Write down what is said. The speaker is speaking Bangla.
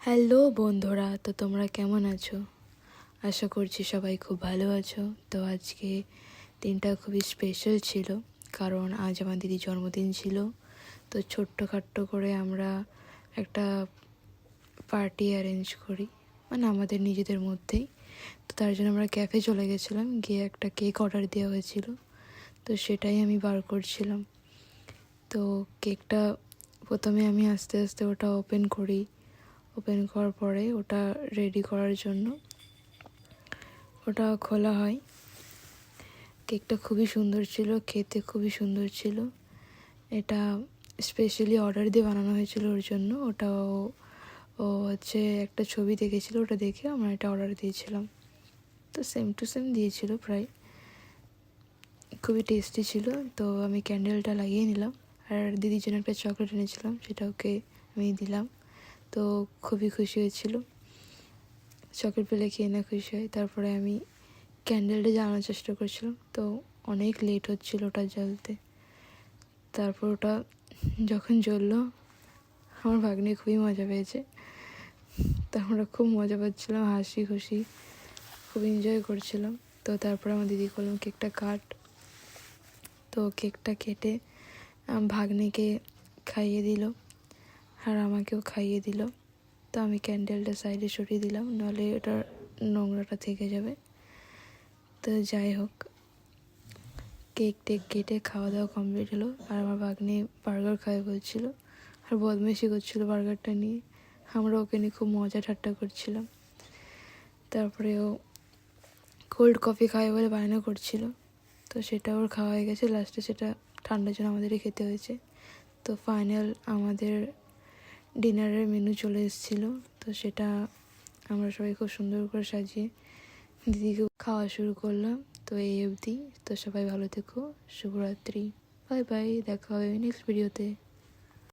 হ্যালো বন্ধুরা, তো তোমরা কেমন আছো? আশা করছি সবাই খুব ভালো আছো। তো আজকে দিনটা খুবই স্পেশাল ছিল, কারণ আজ আমার দিদির জন্মদিন ছিল। তো ছোট্টখাট্টো করে আমরা একটা পার্টি অ্যারেঞ্জ করি, মানে আমাদের নিজেদের মধ্যেই। তো তার জন্য আমরা ক্যাফে চলে গেছিলাম, গিয়ে একটা কেক অর্ডার দেওয়া হয়েছিল। তো সেটাই আমি বার করছিলাম। তো কেকটা প্রথমে আমি আস্তে আস্তে ওটা ওপেন করার পরে ওটা রেডি করার জন্য ওটা খোলা হয়। কেকটা খুবই সুন্দর ছিল, খেতে খুবই সুন্দর ছিল। এটা স্পেশালি অর্ডার দিয়ে বানানো হয়েছিল ওর জন্য। ওটা ও হচ্ছে একটা ছবি দেখেছিল, ওটা দেখে আমরা এটা অর্ডার দিয়েছিলাম। তো সেম টু সেম দিয়েছিল প্রায়। খুবই টেস্টি ছিল। তো আমি ক্যান্ডেলটা লাগিয়ে নিলাম, আর দিদির জন্য একটা চকলেট এনেছিলাম, সেটা ওকে আমি দিলাম। তো খুবই খুশি হয়েছিল, চকলেট পেলে খেয়ে না খুশি হয়। তারপরে আমি ক্যান্ডেলটা জ্বালানোর চেষ্টা করছিলাম, তো অনেক লেট হচ্ছিল ওটা জ্বালতে। তারপর ওটা যখন জ্বললো, আমার ভাগ্নে খুবই মজা পেয়েছে। তো আমরা খুব মজা পাচ্ছিলাম, হাসি খুশি খুব এনজয় করছিলাম। তো তারপর আমার দিদি বললাম কেকটা কাট। তো কেকটা কেটে ভাগ্নেকে খাইয়ে দিল, আর আমাকেও খাইয়ে দিল। তো আমি ক্যান্ডেলটা সাইডে সরিয়ে দিলাম, নাহলে ওটার নোংরাটা থেকে যাবে। তো যাই হোক, কেক টেক কেটে খাওয়া দাওয়া কমপ্লিট হলো। আর আমার ভাগ্নে বার্গার খাবে বলছিল, আর বদমাইশি করছিল বার্গারটা নিয়ে। আমরা ওকে নিয়ে খুব মজা ঠাট্টা করছিলাম। তারপরে ও কোল্ড কফি খাবে বলে বায়না করছিল, তো সেটা ওর খাওয়া হয়ে গেছে। লাস্টে সেটা ঠান্ডার জন্য আমাদেরই খেতে হয়েছে। তো ফাইনাল আমাদের ডিনারের মেনু চলে এসেছিলো। তো সেটা আমরা সবাই খুব সুন্দর করে সাজিয়ে দিদিকে খাওয়া শুরু করলাম। তো এই অবধি। তো সবাই ভালো থেকো, শুভরাত্রি, বাই বাই, দেখা হবে নেক্সট ভিডিওতে।